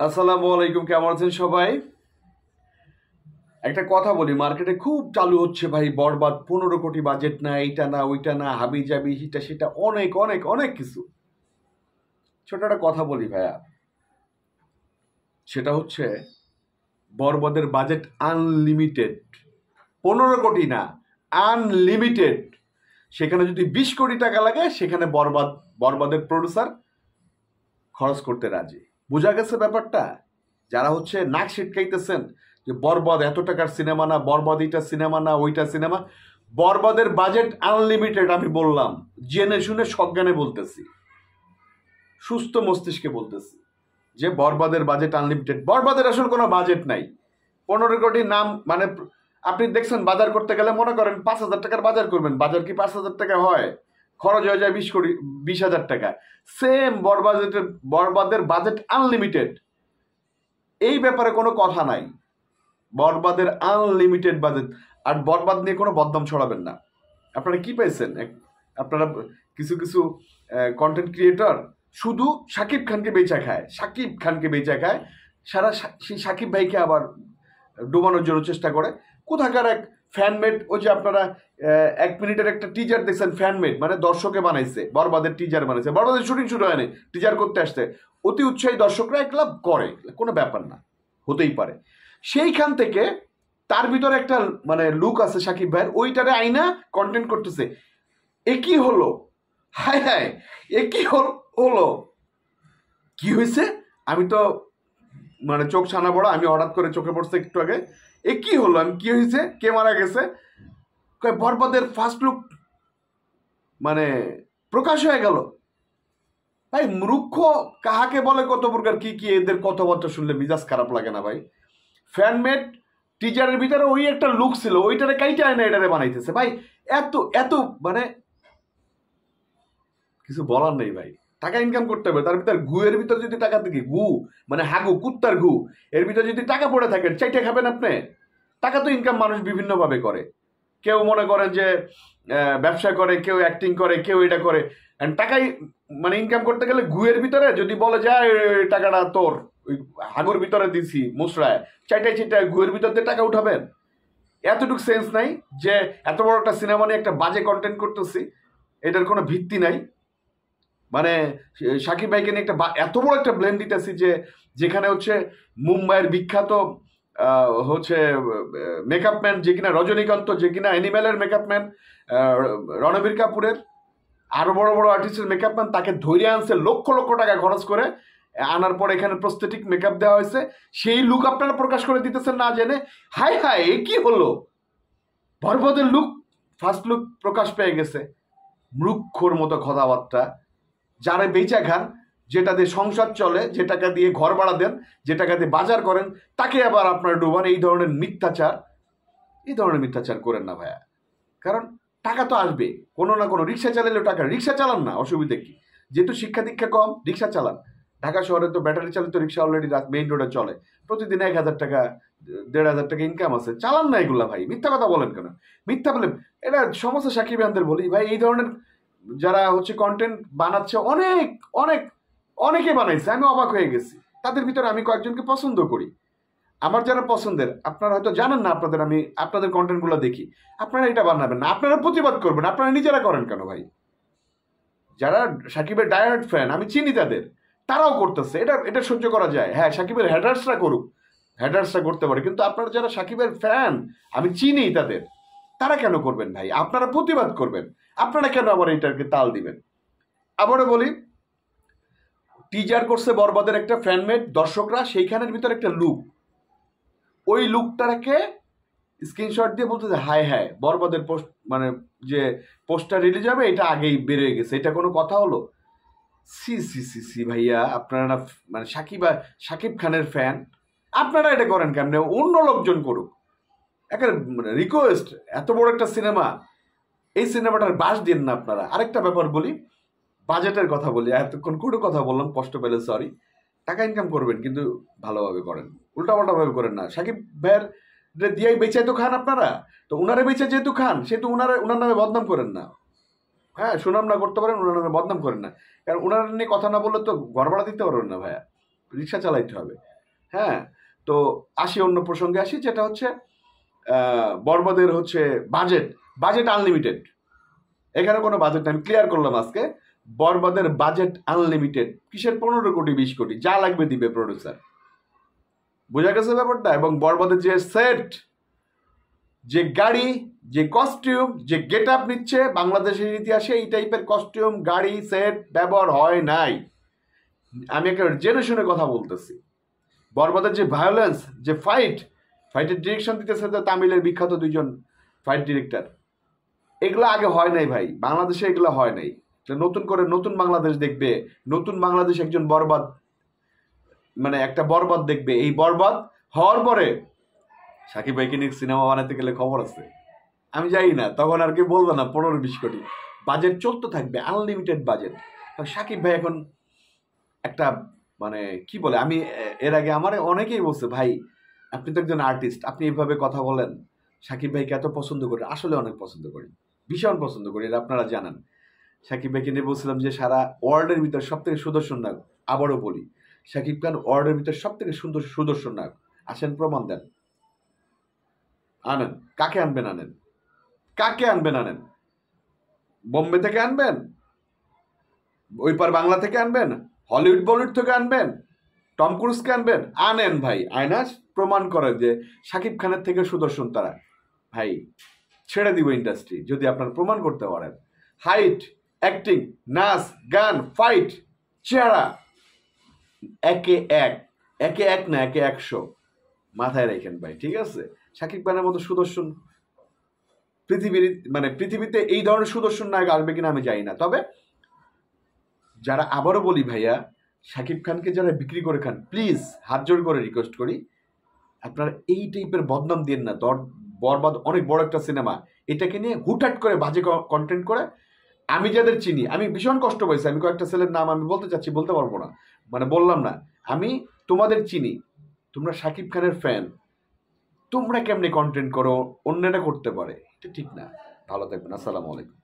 আসসালামু আলাইকুম, কেমন আছেন সবাই? একটা কথা বলি, মার্কেটে খুব চালু হচ্ছে ভাই বরবাদ, 15 কোটি বাজেট না, এইটা না ওইটা না, হাবি জাবি হিটা সেটা, অনেক অনেক অনেক কিছু। ছোট একটা কথা বলি ভাইয়া, সেটা হচ্ছে বরবাদের বাজেট আনলিমিটেড। 15 কোটি না, আনলিমিটেড। সেখানে যদি 20 কোটি টাকা লাগে, সেখানে বরবাদের প্রডিউসার খরচ করতে রাজি। বোঝা গেছে ব্যাপারটা? যারা হচ্ছে নাক ছিটকাইতেছেন যে বরবাদ এত টাকার সিনেমা না, বরবাদ এইটা সিনেমা না, ওইটা সিনেমা। বরবাদের বাজেট আনলিমিটেড। আমি বললাম, জেনে শুনে সজ্ঞানে বলতেছি, সুস্থ মস্তিষ্কে বলতেছি যে বরবাদের বাজেট আনলিমিটেড। বরবাদের আসলে কোনো বাজেট নাই। 15 কোটি নাম মানে, আপনি দেখছেন বাজার করতে গেলে মনে করেন 5,000 টাকার বাজার করবেন, বাজার কি 5,000 টাকা হয়? খরচ হয়ে যায় 20 হাজার টাকা। সেম বরবাদের বাজেট আনলিমিটেড। এই ব্যাপারে কোনো কথা নাই। বরবাদের আনলিমিটেড বাজেট। আর বরবাদ নিয়ে কোনো বদনাম ছড়াবেন না। আপনারা কি পাইছেন? আপনারা কিছু কিছু কন্টেন্ট ক্রিয়েটর শুধু শাকিব খানকে বেচা খায়, শাকিব খানকে বেচা খায়, সারা সেই শাকিব ভাইকে আবার ডুবানোর জন্য চেষ্টা করে। কোথাকার এক ফ্যানমেড, ওই যে আপনারা 1 মিনিটের একটা টিজার দেখছেন, ফ্যানমেড মানে দর্শকে বানাইছে, বরবাদের টিজার বানাইছে, বরবাদের শুটিং শুরু হয়নি, টিজার করতে আসছে, অতি উৎসাহী দর্শকরা একলা করে, কোনো ব্যাপার না, হতেই পারে। সেইখান থেকে তার ভিতরে একটা মানে লুক আছে সাকিব ভাইয়ের, ওইটারে আইনা কন্টেন্ট করতেছে। এ কি হলো? হায় হায়, এ কি হলো? কি হয়েছে? আমি তো মানে চোখ ছানা বড়, আমি হঠাৎ করে চোখে পড়ছে একটু আগে। এ কি হলো? আমি কি হয়েছে? কে মারা গেছে? বরবাদের ফার্স্ট লুক মানে প্রকাশ হয়ে গেল। ভাই মূর্খ কাহাকে বলে, কত প্রকার কি কি, এদের কথাবার্তা শুনলে মিজাজ খারাপ লাগে না ভাই? ফ্যানমেড টিজারের ভিতরে ওই একটা লুক ছিল, ওইটারে কাইটা আয়না এটারে বানাইতেছে ভাই। এত এত মানে কিছু বলার নেই ভাই। টাকা ইনকাম করতে হবে, তার ভিতর গুয়ের ভিতর যদি টাকা থেকে গু মানে হাগু, কুত্তার গু, এর ভিতর যদি টাকা পড়ে থাকেন, চাইটা খাবেন আপনি? টাকা তো ইনকাম মানুষ বিভিন্নভাবে করে। কেউ মনে করেন যে ব্যবসা করে, কেউ অ্যাক্টিং করে, কেউ এটা করে। টাকাই মানে ইনকাম করতে গেলে গুয়ের ভিতরে যদি বলে যায় টাকাটা তোর, ওই হাগুর ভিতরে দিছি মুসরায়, চাইটাই চিটায় গুয়ের ভিতর দিয়ে টাকা উঠাবেন? এতটুকু সেন্স নাই যে এত বড় একটা সিনেমা নিয়ে একটা বাজে কন্টেন্ট করতেছি, এটার কোনো ভিত্তি নাই। মানে সাকিব ভাইকে নিয়ে একটা এত বড় একটা ব্লেম দিতেছি যে যেখানে হচ্ছে মুম্বাইয়ের বিখ্যাত হচ্ছে মেকআপ ম্যান, যে কিনা রজনীকান্ত, যে কিনা অ্যানিম্যালের মেকআপ ম্যান, রণবীর কাপুরের আরো বড় বড় আর্টিস্টের মেকআপ ম্যান, তাকে ধরে আনছে লক্ষ লক্ষ টাকা খরচ করে, আনার পর এখানে প্রস্থেটিক মেকআপ দেওয়া হয়েছে, সেই লুক আপনারা প্রকাশ করে দিতেছেন না জেনে। হাই হাই, এ কি হলো? বরবাদের লুক, ফার্স্ট লুক প্রকাশ পেয়ে গেছে। মূর্খর মতো কথাবার্তা। যারা বেচা খান, যেটা দিয়ে সংসার চলে, যে টাকা দিয়ে ঘর ভাড়া দেন, যে টাকা দিয়ে বাজার করেন, তাকে আবার আপনারা ডুবান। এই ধরনের মিথ্যাচার করেন না ভাইয়া। কারণ টাকা তো আসবে কোনো না কোনো, রিক্সা চালালেও টাকা, রিক্সা চালান না, অসুবিধা কি? যেহেতু শিক্ষা দীক্ষা কম, রিক্সা চালান। ঢাকা শহরে তো ব্যাটারি চালিত রিক্সা অলরেডি মেইন রোডে চলে, প্রতিদিন 1,000 টাকা 1,500 টাকা ইনকাম আছে। চালান না এগুলা ভাই, মিথ্যা কথা বলেন কেন? মিথ্যা বলেন, এটা সমস্ত সাকিব খানদের বলি ভাই, এই ধরনের যারা হচ্ছে কন্টেন্ট বানাচ্ছে, অনেক অনেক অনেকে বানাইছে, আমি অবাক হয়ে গেছি। তাদের ভিতরে আমি কয়েকজনকে পছন্দ করি, আমার যারা পছন্দের, আপনারা হয়তো জানেন না, আমি আপনাদের কন্টেন্টগুলো দেখি। আপনারা এটা বানাবেন না, আপনারা প্রতিবাদ করবেন, আপনারা নিজেরা করেন কেন ভাই? যারা সাকিবের ডায়ার্ড ফ্যান, আমি চিনি তাদের, তারাও করতেছে, এটা এটা সহ্য করা যায়। হ্যাঁ, সাকিবের হ্যাটার্সরা করুক, হ্যাটার্সরা করতে পারে, কিন্তু আপনারা যারা সাকিবের ফ্যান, আমি চিনি তাদের, তারা কেন করবেন ভাই? আপনারা প্রতিবাদ করবেন, আপনারা কেন আবার এটাকে তাল দিবেন? আবারও বলি, টিজার করছে বরবাদের একটা ফ্যানমেড, দর্শকরা সেইখানের ভিতরে একটা লুক, ওই লুকটাকে স্ক্রিনশট দিয়ে বলতেছে হায় হায়, বরবাদের পোস্ট মানে যে পোস্টার রিলিজ হবে এটা আগেই বেরিয়ে গেছে, এটা কোনো কথা হলো? সি সি সি সি ভাইয়া, আপনারা না মানে সাকিব খানের ফ্যান, আপনারা এটা করেন কেমনে? অন্য লোকজন করুক, একটা রিকোয়েস্ট। এত বড় একটা সিনেমা, এই সিনেমাটার বাস দিন না আপনারা। আরেকটা ব্যাপার বলি, বাজেটের কথা বলি, এতক্ষণ কোনো কথা বললাম, কষ্ট পেলে সরি। টাকা ইনকাম করবেন কিন্তু ভালোভাবে করেন, উল্টাপাল্টা ভাবে করেন না। সাকিব ভাইয়ের দিয়াই বেচে তো খান আপনারা, তো উনারে বেচে যেহেতু খান, সেহেতু উনার নামে বদনাম করেন না। হ্যাঁ, সুনাম না করতে পারেন, উনার নামে বদনাম করেন না। কারণ উনার নিয়ে কথা না বললে তো ঘর ভাড়া দিতে পারবেন না ভাইয়া, রিক্সা চালাইতে হবে। হ্যাঁ, তো আসি অন্য প্রসঙ্গে আসি, যেটা হচ্ছে বরবাদের হচ্ছে বাজেট। বাজেট আনলিমিটেড, এখানে কোনো বাজেট আমি ক্লিয়ার করলাম আজকে। বরবাদের বাজেট আনলিমিটেড। কিসের 15 কোটি 20 কোটি, যা লাগবে দিবে প্রডিউসার। বোঝা গেছে ব্যাপারটা? এবং বরবাদের যে সেট, যে গাড়ি, যে কস্টিউম, যে গেট আপ নিচ্ছে, বাংলাদেশের ইতিহাসে এই টাইপের কস্টিউম, গাড়ি, সেট ব্যবহার হয় নাই। আমি একটা জেনে শুনে কথা বলতেছি। বরবাদের যে ভায়োলেন্স, যে ফাইটের ডিরেকশন দিতেছে তো তামিলের বিখ্যাত 2জন ফাইট ডিরেক্টর, এগুলো আগে হয় নাই ভাই, বাংলাদেশে এগুলো হয় নাই। নতুন করে নতুন বাংলাদেশ দেখবে, নতুন বাংলাদেশ একজন বরবাদ, মানে একটা বরবাদ দেখবে। এই বরবাদ হওয়ার পরে সাকিব ভাইকে নিয়ে সিনেমা বানাতে গেলে খবর আছে, আমি যাই না, তখন আর কি বলবো না 15-20 কোটি বাজেট চলতে থাকবে, আনলিমিটেড বাজেট। সাকিব ভাই এখন একটা মানে কি বলে, আমি এর আগে আমার অনেকেই বলছে, ভাই আপনি তো একজন আর্টিস্ট, আপনি এইভাবে কথা বলেন, সাকিব ভাইকে এত পছন্দ করি। আসলে অনেক পছন্দ করি, ভীষণ পছন্দ করি, এটা আপনারা জানেন। সাকিব ভাইকে নিয়ে বলছিলাম যে সারা ওয়ার্ল্ডের ভিতর সব থেকে সুদর্শন নায়ক। আবারও বলি, সাকিব খান ওয়ার্ল্ডের ভিতর সব থেকে সুদর্শন নায়ক। আসেন প্রমাণ দেন, আনেন। কাকে আনবেন আনেন, কাকে আনবেন আনেন। বোম্বে থেকে আনবেন, ওই পার বাংলা থেকে আনবেন, হলিউড বলিউড থেকে আনবেন, টম ক্রুজকে আনবেন, আনেন ভাই। আয়না প্রমাণ করে যে সাকিব খানের থেকে সুদর্শন তারা। ভাই ছেড়ে দিব ইন্ডাস্ট্রি যদি আপনারা প্রমাণ করতে পারেন। হাইট, অ্যাক্টিং, নাচ, গান, ফাইট, চেহারা একে এক, একে এক না একে 100। মাথায় রাখেন ভাই, ঠিক আছে? সাকিব খানের মতো সুদর্শন পৃথিবীতে এই ধরনের সুদর্শন নায়ক আসবে কিনা আমি জানি না। তবে যারা, আবারও বলি ভাইয়া, সাকিব খানকে যারা বিক্রি করে খান, প্লিজ হাত জোর করে রিকোয়েস্ট করি, আপনারা এই টাইপের বদনাম দিন না। বরবাদ অনেক বড় একটা সিনেমা, এটাকে নিয়ে হুটহাট করে বাজে কন্টেন্ট করে। আমি যাদের চিনি, আমি ভীষণ কষ্ট পাইছি। আমি কয়েকটা ছেলের নাম আমি বলতে চাচ্ছি, বলতে পারবো না, মানে বললাম না। আমি তোমাদের চিনি, তোমরা সাকিব খানের ফ্যান, তোমরা কেমনে কন্টেন্ট করো, অন্যরা করতে পারে, এটা ঠিক না। ভালো থাকবেন, আসসালামু আলাইকুম।